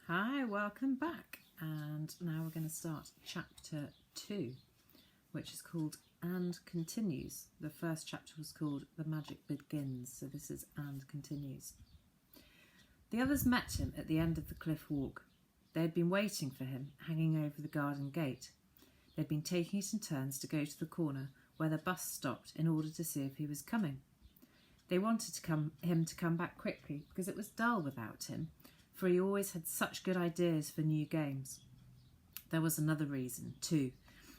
Hi, welcome back. And now we're going to start chapter 2, which is called And Continues. The first chapter was called The Magic Begins, so this is And Continues. The others met him at the end of the cliff walk. They had been waiting for him, hanging over the garden gate. They'd been taking it in turns to go to the corner where the bus stopped in order to see if he was coming. They wanted him to come back quickly because it was dull without him, for he always had such good ideas for new games. There was another reason, too.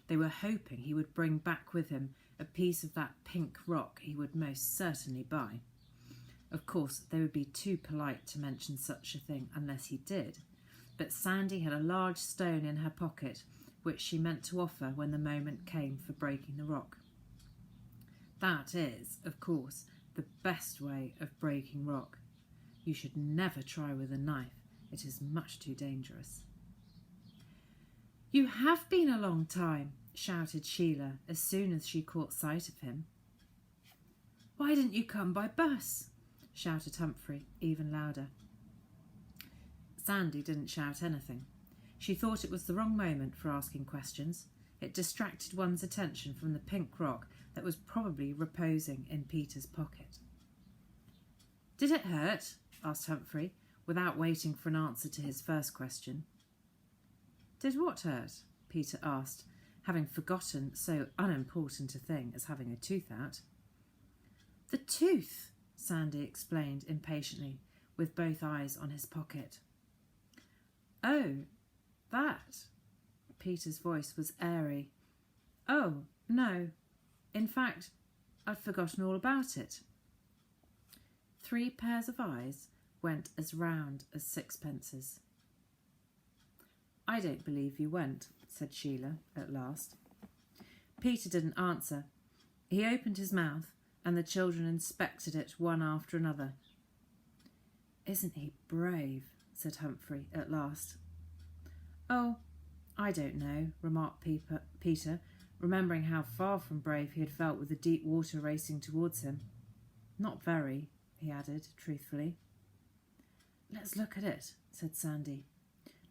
They were hoping he would bring back with him a piece of that pink rock he would most certainly buy. Of course, they would be too polite to mention such a thing unless he did, but Sandy had a large stone in her pocket which she meant to offer when the moment came for breaking the rock. That is, of course, the best way of breaking rock. You should never try with a knife. It is much too dangerous. "You have been a long time," shouted Sheila as soon as she caught sight of him. "Why didn't you come by bus?" shouted Humphrey, even louder. Sandy didn't shout anything. She thought it was the wrong moment for asking questions. It distracted one's attention from the pink rock that was probably reposing in Peter's pocket. "Did it hurt?" asked Humphrey, without waiting for an answer to his first question. "Did what hurt?" Peter asked, having forgotten so unimportant a thing as having a tooth out. "The tooth," Sandy explained impatiently, with both eyes on his pocket. "Oh, that." Peter's voice was airy. "Oh, no. In fact, I'd forgotten all about it." 3 pairs of eyes went as round as sixpences. "I don't believe you went," said Sheila at last. Peter didn't answer. He opened his mouth, and the children inspected it one after another. "Isn't he brave?" said Humphrey at last. "Oh, I don't know," remarked Peter, remembering how far from brave he had felt with the deep water racing towards him. "Not very," he added truthfully. "Let's look at it," said Sandy,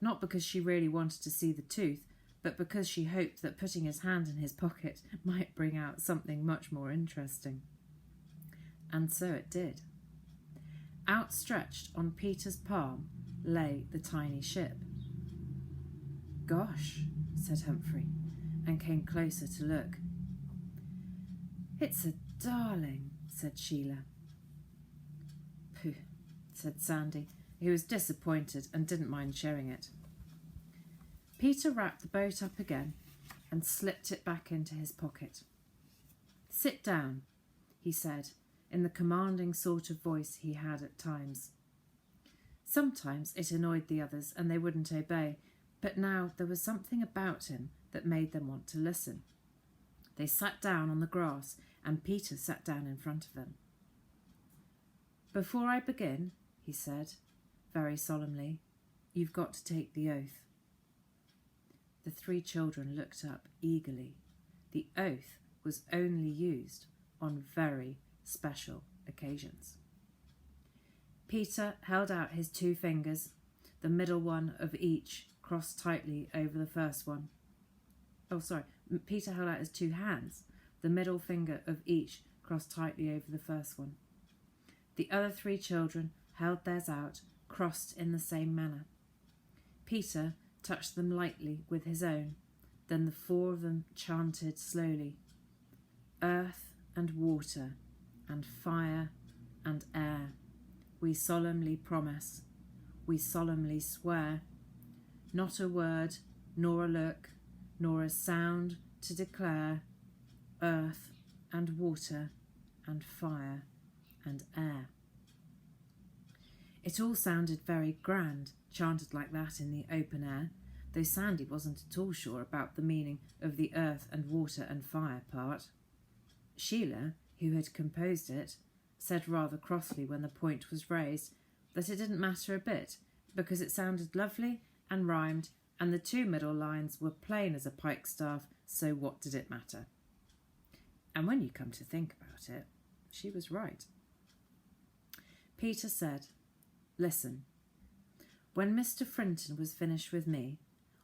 not because she really wanted to see the tooth, but because she hoped that putting his hand in his pocket might bring out something much more interesting. And so it did. Outstretched on Peter's palm lay the tiny ship. "Gosh," said Humphrey, and came closer to look. "It's a darling," said Sheila. "Pooh," said Sandy, who was disappointed and didn't mind showing it. Peter wrapped the boat up again and slipped it back into his pocket. "Sit down," he said, in the commanding sort of voice he had at times. Sometimes it annoyed the others and they wouldn't obey, but now there was something about him that made them want to listen. They sat down on the grass, and Peter sat down in front of them. "Before I begin," he said, very solemnly, "you've got to take the oath." The 3 children looked up eagerly. The oath was only used on very special occasions. Peter held out his 2 fingers, the middle one of each crossed tightly over the first one. Peter held out his 2 hands, the middle finger of each crossed tightly over the first one. The other 3 children held theirs out, crossed in the same manner. Peter touched them lightly with his own. Then the 4 of them chanted slowly, "Earth and water and fire and air, we solemnly promise, we solemnly swear, not a word, nor a look, nor a sound to declare, earth and water and fire and air." It all sounded very grand, chanted like that in the open air, though Sandy wasn't at all sure about the meaning of the earth and water and fire part. Sheila, who had composed it, said rather crossly when the point was raised that it didn't matter a bit, because it sounded lovely and rhymed, and the 2 middle lines were plain as a pikestaff, so what did it matter? And when you come to think about it, she was right. Peter said, "Listen, When Mr. Frinton was finished with me,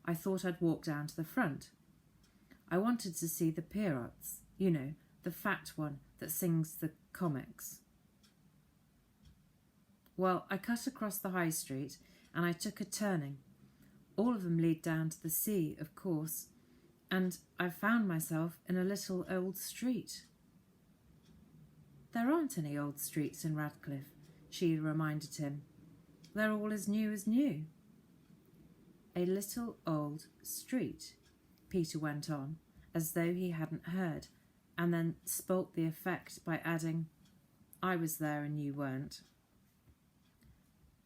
I thought I'd walk down to the front. I wanted to see the Pierrots, you know, the fat one that sings the comics. Well, I cut across the high street and I took a turning. All of them lead down to the sea, of course, and I found myself in a little old street. There aren't any old streets in Radcliffe, Sheila reminded him. They're all as new as new. A little old street, Peter went on, as though he hadn't heard, and then spoilt the effect by adding, I was there and you weren't.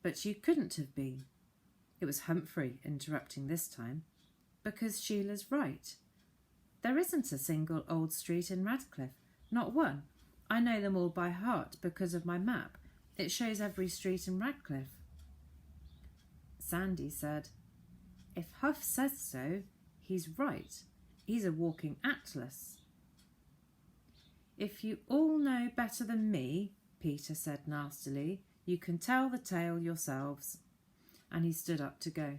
But you couldn't have been. It was Humphrey interrupting this time, because Sheila's right. There isn't a single old street in Radcliffe, not one. I know them all by heart because of my map. It shows every street in Radcliffe. Sandy said, If Huff says so, he's right. He's a walking atlas. If you all know better than me, Peter said nastily, you can tell the tale yourselves. And he stood up to go.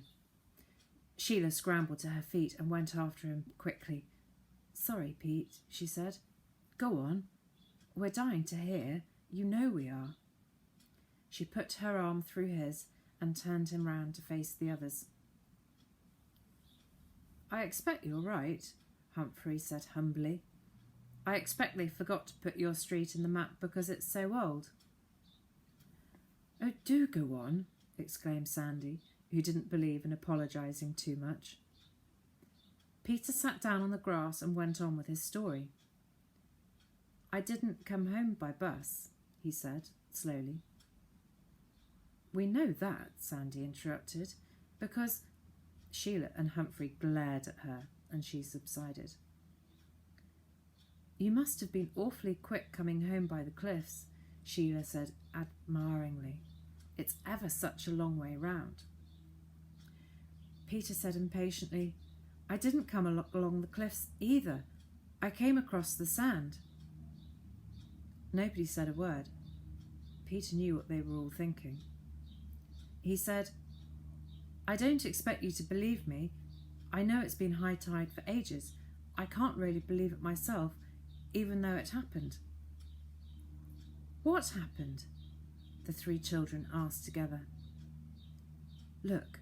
Sheila scrambled to her feet and went after him quickly. Sorry, Pete, she said. Go on. We're dying to hear. You know we are. She put her arm through his and turned him round to face the others. I expect you're right, Humphrey said humbly. I expect they forgot to put your street in the map because it's so old. Oh, do go on, exclaimed Sandy, who didn't believe in apologising too much. Peter sat down on the grass and went on with his story. I didn't come home by bus, he said, slowly. We know that, Sandy interrupted, because Sheila and Humphrey glared at her, and she subsided. You must have been awfully quick coming home by the cliffs, Sheila said admiringly. It's ever such a long way round. Peter said impatiently, I didn't come along the cliffs either. I came across the sand. Nobody said a word. Peter knew what they were all thinking. He said, I don't expect you to believe me. I know it's been high tide for ages. I can't really believe it myself, even though it happened. What happened? The three children asked together. Look,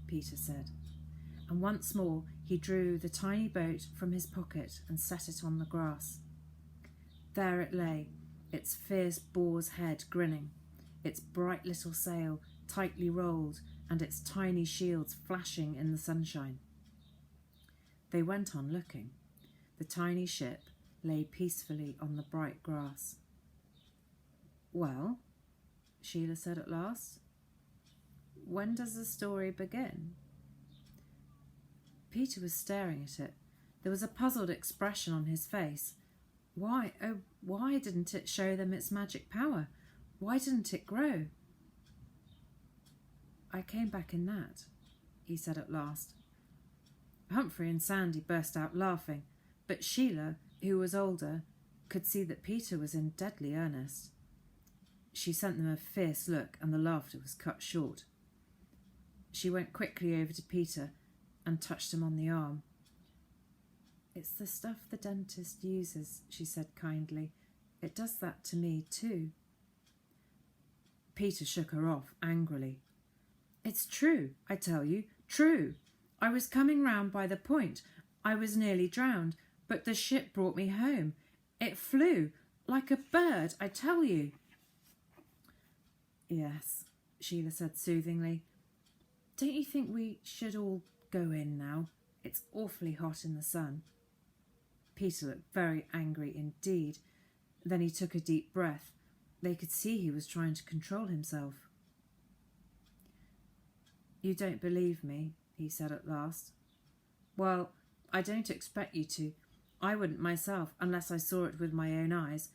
Peter said, and once more he drew the tiny boat from his pocket and set it on the grass. There it lay, its fierce boar's head grinning, its bright little sail tightly rolled, and its tiny shields flashing in the sunshine. They went on looking. The tiny ship lay peacefully on the bright grass. Well, Sheila said at last, when does the story begin? Peter was staring at it. There was a puzzled expression on his face. Why, oh, why didn't it show them its magic power? Why didn't it grow? I came back in that, he said at last. Humphrey and Sandy burst out laughing, but Sheila, who was older, could see that Peter was in deadly earnest. She sent them a fierce look, and the laughter was cut short. She went quickly over to Peter and touched him on the arm. It's the stuff the dentist uses, she said kindly. It does that to me too. Peter shook her off angrily. It's true, I tell you, true. I was coming round by the point. I was nearly drowned, but the ship brought me home. It flew like a bird, I tell you. Yes, Sheila said soothingly. Don't you think we should all go in now? It's awfully hot in the sun. Peter looked very angry indeed. Then he took a deep breath. They could see he was trying to control himself. You don't believe me, he said at last. Well, I don't expect you to. I wouldn't myself unless I saw it with my own eyes.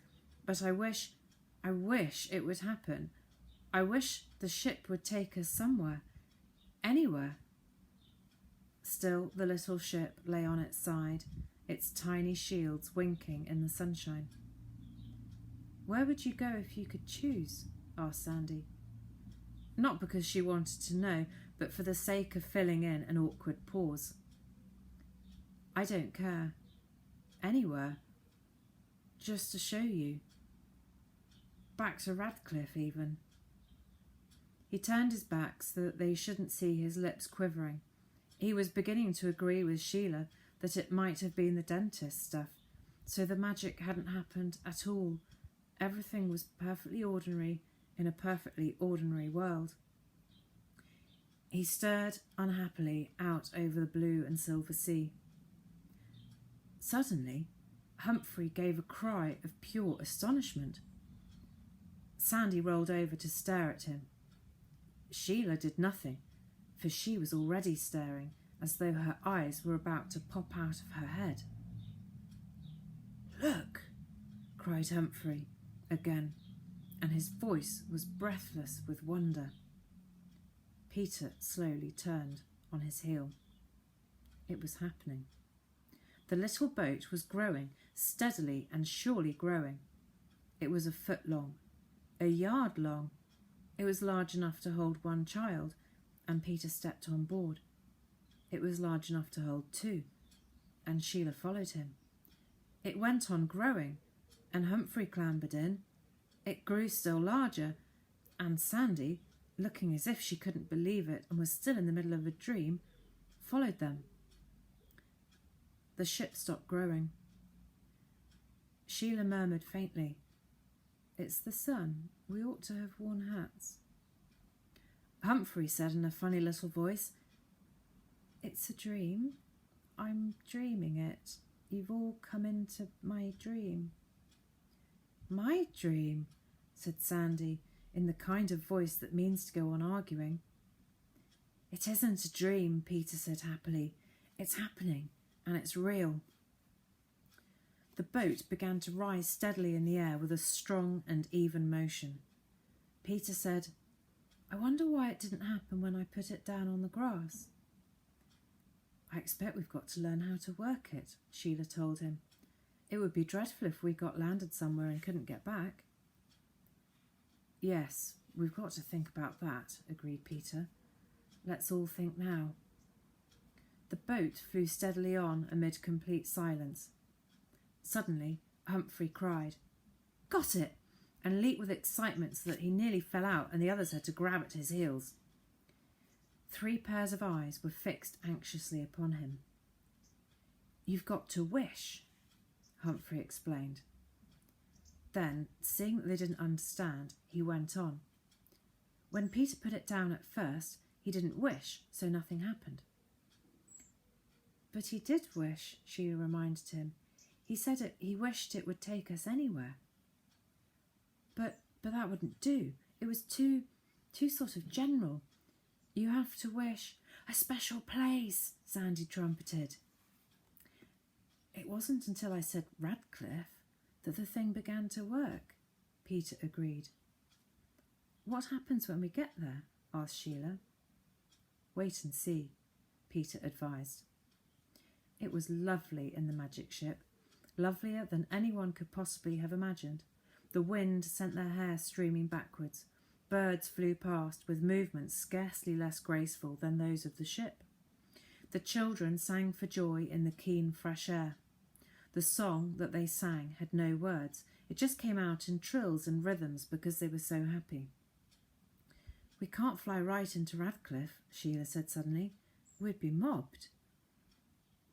But I wish it would happen. I wish the ship would take us somewhere, anywhere. Still the little ship lay on its side, its tiny shields winking in the sunshine. Where would you go if you could choose? Asked Sandy. not because she wanted to know, but for the sake of filling in an awkward pause. I don't care. Anywhere. Just to show you. Back to Radcliffe, even. He turned his back so that they shouldn't see his lips quivering. He was beginning to agree with Sheila that it might have been the dentist stuff, so the magic hadn't happened at all. Everything was perfectly ordinary in a perfectly ordinary world. He stared unhappily out over the blue and silver sea. Suddenly, Humphrey gave a cry of pure astonishment. Sandy rolled over to stare at him. Sheila did nothing, for she was already staring, as though her eyes were about to pop out of her head. "Look!" cried Humphrey again, and his voice was breathless with wonder. Peter slowly turned on his heel. It was happening. The little boat was growing, steadily and surely growing. It was a foot long, a yard long. It was large enough to hold one child, and Peter stepped on board. It was large enough to hold two, and Sheila followed him. It went on growing, and Humphrey clambered in. It grew still larger, and Sandy, looking as if she couldn't believe it and was still in the middle of a dream, followed them. The ship stopped growing. Sheila murmured faintly, "It's the sun. We ought to have worn hats." Humphrey said in a funny little voice, "It's a dream. I'm dreaming it. You've all come into my dream." "My dream," said Sandy, in the kind of voice that means to go on arguing. "It isn't a dream," Peter said happily. "It's happening, and it's real." The boat began to rise steadily in the air with a strong and even motion. Peter said, "I wonder why it didn't happen when I put it down on the grass." "I expect we've got to learn how to work it," Sheila told him. "It would be dreadful if we got landed somewhere and couldn't get back." "Yes, we've got to think about that," agreed Peter. "Let's all think now." The boat flew steadily on amid complete silence. Suddenly, Humphrey cried, "Got it!" and leaped with excitement so that he nearly fell out and the others had to grab at his heels. 3 pairs of eyes were fixed anxiously upon him. "You've got to wish," Humphrey explained. Then, seeing that they didn't understand, he went on. "When Peter put it down at first, he didn't wish, so nothing happened." "But he did wish," Sheila reminded him. "He said he wished it would take us anywhere." But that wouldn't do. It was too sort of general. You have to wish a special place," Sandy trumpeted. "It wasn't until I said Radcliffe that the thing began to work," Peter agreed. "What happens when we get there?" asked Sheila. "Wait and see," Peter advised. It was lovely in the magic ship, lovelier than anyone could possibly have imagined. The wind sent their hair streaming backwards. Birds flew past with movements scarcely less graceful than those of the ship. The children sang for joy in the keen, fresh air. The song that they sang had no words. It just came out in trills and rhythms because they were so happy. "We can't fly right into Radcliffe," Sheila said suddenly. "We'd be mobbed.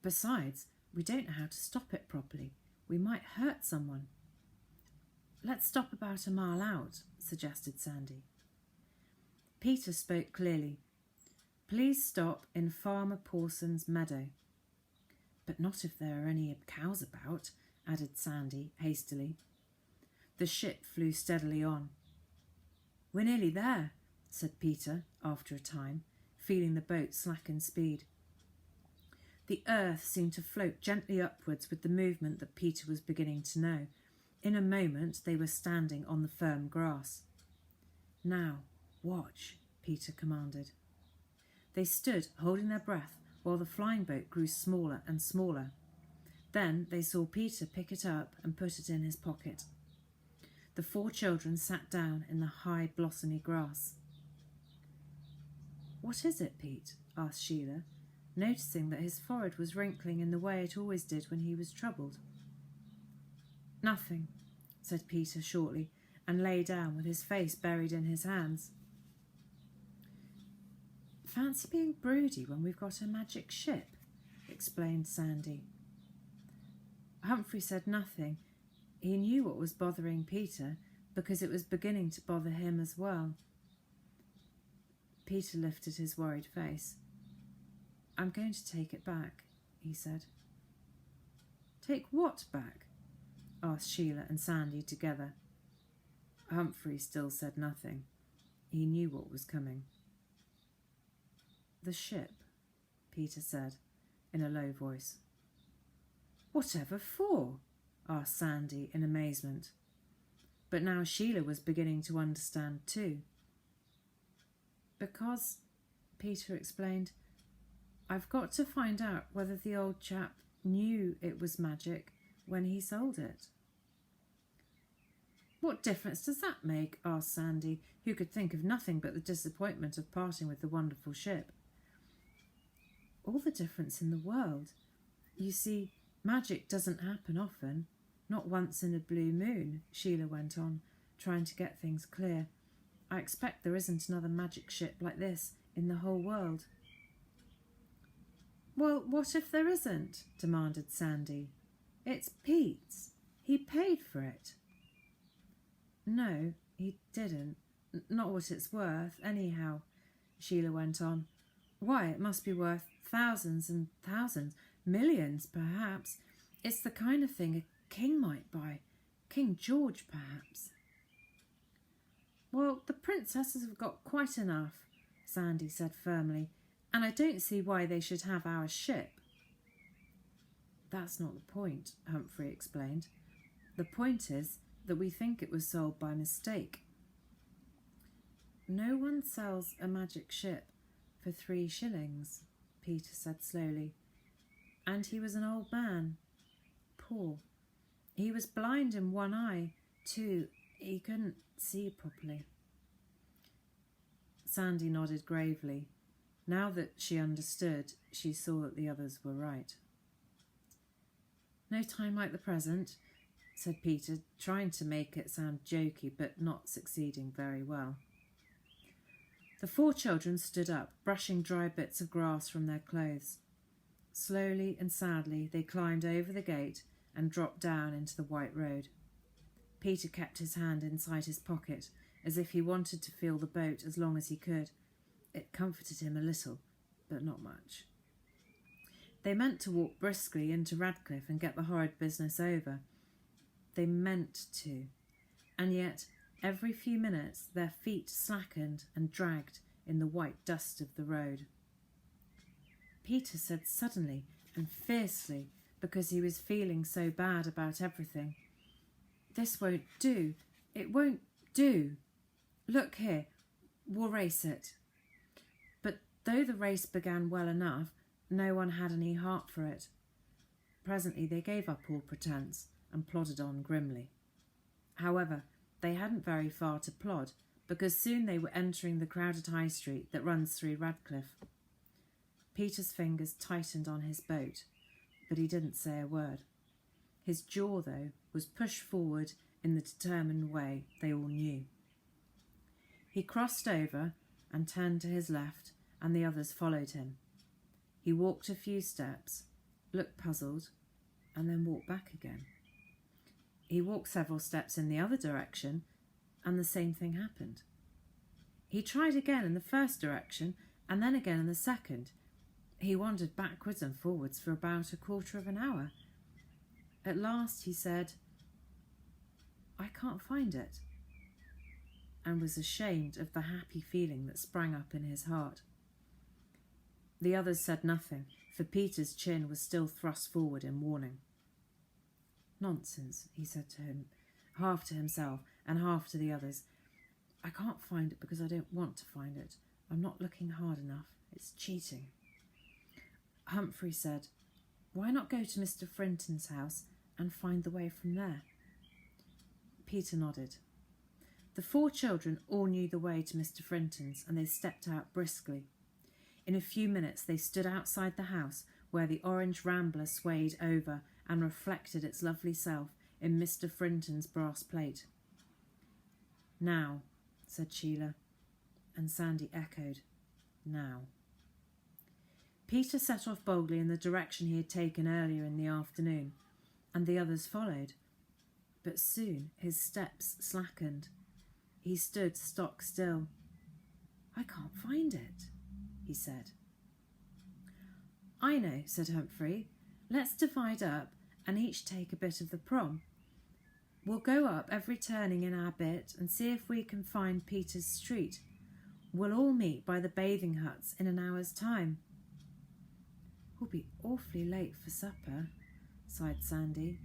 Besides, we don't know how to stop it properly. We might hurt someone." "Let's stop about a mile out," suggested Sandy. Peter spoke clearly. "Please stop in Farmer Pawson's meadow." "But not if there are any cows about," added Sandy hastily. The ship flew steadily on. "We're nearly there," said Peter after a time, feeling the boat slacken speed. The earth seemed to float gently upwards with the movement that Peter was beginning to know. In a moment they were standing on the firm grass. "Now, watch," Peter commanded. They stood, holding their breath, while the flying boat grew smaller and smaller. Then they saw Peter pick it up and put it in his pocket. The 4 children sat down in the high, blossomy grass. "What is it, Pete?" asked Sheila, noticing that his forehead was wrinkling in the way it always did when he was troubled. "Nothing," said Peter shortly, and lay down with his face buried in his hands. "Fancy being broody when we've got a magic ship," explained Sandy. Humphrey said nothing. He knew what was bothering Peter, because it was beginning to bother him as well. Peter lifted his worried face. "I'm going to take it back," he said. "Take what back?" asked Sheila and Sandy together. Humphrey still said nothing. He knew what was coming. "The ship," Peter said in a low voice. "Whatever for?" asked Sandy in amazement. But now Sheila was beginning to understand too. "Because," Peter explained, "I've got to find out whether the old chap knew it was magic when he sold it." "What difference does that make?" asked Sandy, who could think of nothing but the disappointment of parting with the wonderful ship. "All the difference in the world. You see, magic doesn't happen often, not once in a blue moon," Sheila went on, trying to get things clear. "I expect there isn't another magic ship like this in the whole world." "Well, what if there isn't?" demanded Sandy. "It's Pete's. He paid for it." "No, he didn't. Not what it's worth, anyhow," Sheila went on. "Why, it must be worth thousands and thousands, millions perhaps. It's the kind of thing a king might buy. King George, perhaps." "Well, the princesses have got quite enough," Sandy said firmly, "and I don't see why they should have our ship." "That's not the point," Humphrey explained. "The point is that we think it was sold by mistake." "No one sells a magic ship for 3 shillings, Peter said slowly. "And he was an old man. Poor. He was blind in one eye, too. He couldn't see properly." Sandy nodded gravely. Now that she understood, she saw that the others were right. "No time like the present," said Peter, trying to make it sound jokey, but not succeeding very well. The 4 children stood up, brushing dry bits of grass from their clothes. Slowly and sadly they climbed over the gate and dropped down into the white road. Peter kept his hand inside his pocket, as if he wanted to feel the boat as long as he could. It comforted him a little, but not much. They meant to walk briskly into Radcliffe and get the horrid business over. They meant to, and yet every few minutes their feet slackened and dragged in the white dust of the road. Peter said suddenly and fiercely, because he was feeling so bad about everything, "This won't do. It won't do. Look here, we'll race it." But though the race began well enough, no one had any heart for it. Presently they gave up all pretence and plodded on grimly. However, they hadn't very far to plod, because soon they were entering the crowded high street that runs through Radcliffe. Peter's fingers tightened on his boat, but he didn't say a word. His jaw, though, was pushed forward in the determined way they all knew. He crossed over and turned to his left, and the others followed him. He walked a few steps, looked puzzled, and then walked back again. He walked several steps in the other direction, and the same thing happened. He tried again in the first direction, and then again in the second. He wandered backwards and forwards for about a quarter of an hour. At last he said, "I can't find it," and was ashamed of the happy feeling that sprang up in his heart. The others said nothing, for Peter's chin was still thrust forward in warning. "Nonsense," he said to him, half to himself and half to the others. "I can't find it because I don't want to find it. I'm not looking hard enough. It's cheating." Humphrey said, "Why not go to Mr. Frinton's house and find the way from there?" Peter nodded. The 4 children all knew the way to Mr. Frinton's, and they stepped out briskly. In a few minutes they stood outside the house where the orange rambler swayed over and reflected its lovely self in Mr. Frinton's brass plate. "Now," said Sheila, and Sandy echoed, "Now." Peter set off boldly in the direction he had taken earlier in the afternoon, and the others followed. But soon his steps slackened. He stood stock still. "I can't find it," he said. "I know," said Humphrey. "Let's divide up and each take a bit of the prom. We'll go up every turning in our bit and see if we can find Peter's street. We'll all meet by the bathing huts in an hour's time." "We'll be awfully late for supper," sighed Sandy.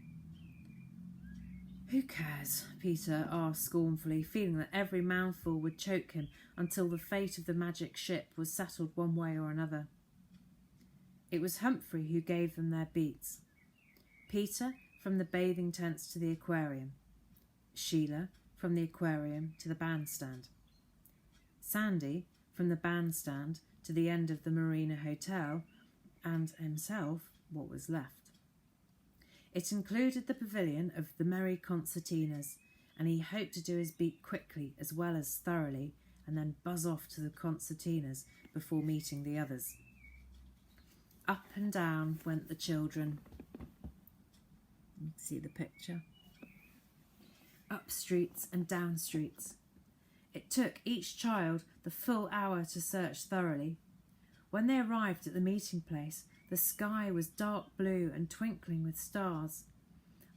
"Who cares?" Peter asked scornfully, feeling that every mouthful would choke him until the fate of the magic ship was settled one way or another. It was Humphrey who gave them their beats. Peter from the bathing tents to the aquarium. Sheila from the aquarium to the bandstand. Sandy from the bandstand to the end of the Marina Hotel, and himself what was left. It included the pavilion of the Merry Concertinas, and he hoped to do his beat quickly as well as thoroughly and then buzz off to the concertinas before meeting the others. Up and down went the children. You can see the picture. Up streets and down streets. It took each child the full hour to search thoroughly. When they arrived at the meeting place, the sky was dark blue and twinkling with stars.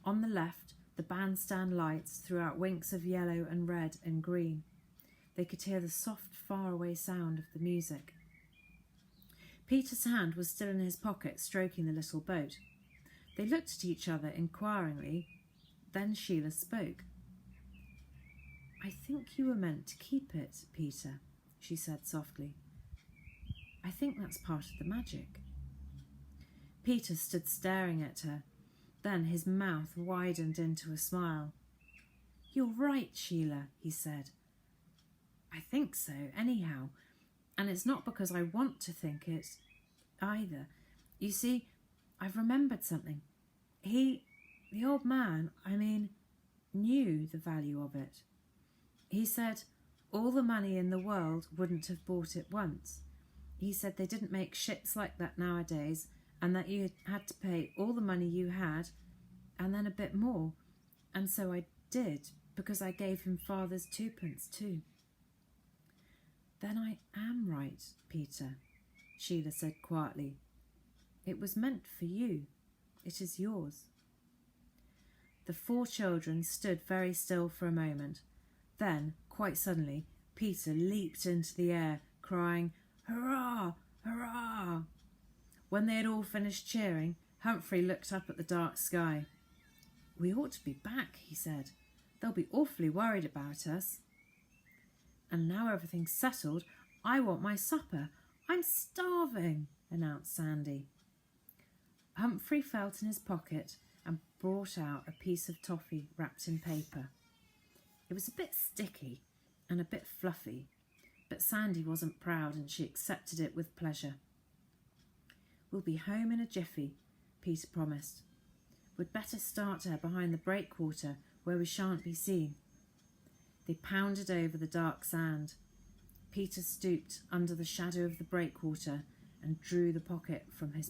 On the left, the bandstand lights threw out winks of yellow and red and green. They could hear the soft, faraway sound of the music. Peter's hand was still in his pocket, stroking the little boat. They looked at each other inquiringly. Then Sheila spoke. "I think you were meant to keep it, Peter," she said softly. "I think that's part of the magic." Peter stood staring at her. Then his mouth widened into a smile. "You're right, Sheila," he said. "I think so, anyhow. And it's not because I want to think it either. You see, I've remembered something. The old man, knew the value of it. He said all the money in the world wouldn't have bought it once. He said they didn't make ships like that nowadays, and that you had to pay all the money you had and then a bit more. And so I did, because I gave him Father's 2p too." "Then I am right, Peter," Sheila said quietly. "It was meant for you. It is yours." The 4 children stood very still for a moment. Then, quite suddenly, Peter leaped into the air, crying, "Hurrah! Hurrah!" When they had all finished cheering, Humphrey looked up at the dark sky. "We ought to be back," he said. "They'll be awfully worried about us." "And now everything's settled, I want my supper. I'm starving," announced Sandy. Humphrey felt in his pocket and brought out a piece of toffee wrapped in paper. It was a bit sticky and a bit fluffy, but Sandy wasn't proud and she accepted it with pleasure. "We'll be home in a jiffy," Peter promised. "We'd better start her behind the breakwater where we shan't be seen." They pounded over the dark sand. Peter stooped under the shadow of the breakwater and drew the boat from his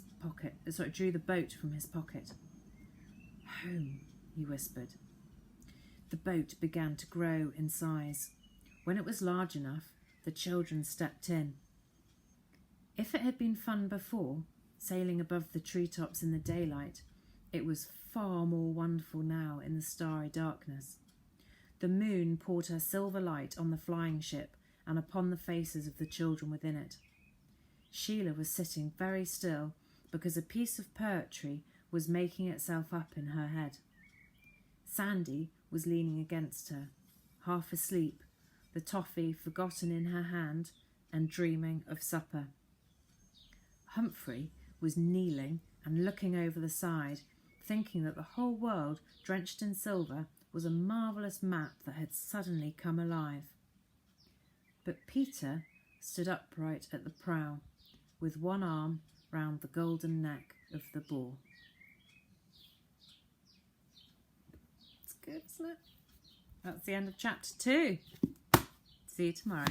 pocket. "Home," he whispered. The boat began to grow in size. When it was large enough, the children stepped in. If it had been fun before, sailing above the treetops in the daylight, it was far more wonderful now in the starry darkness. The moon poured her silver light on the flying ship and upon the faces of the children within it. Sheila was sitting very still because a piece of poetry was making itself up in her head. Sandy was leaning against her, half asleep, the toffee forgotten in her hand and dreaming of supper. Humphrey was kneeling and looking over the side, thinking that the whole world, drenched in silver, was a marvellous map that had suddenly come alive. But Peter stood upright at the prow, with one arm round the golden neck of the boar. It's good, isn't it? That's the end of chapter 2. See you tomorrow.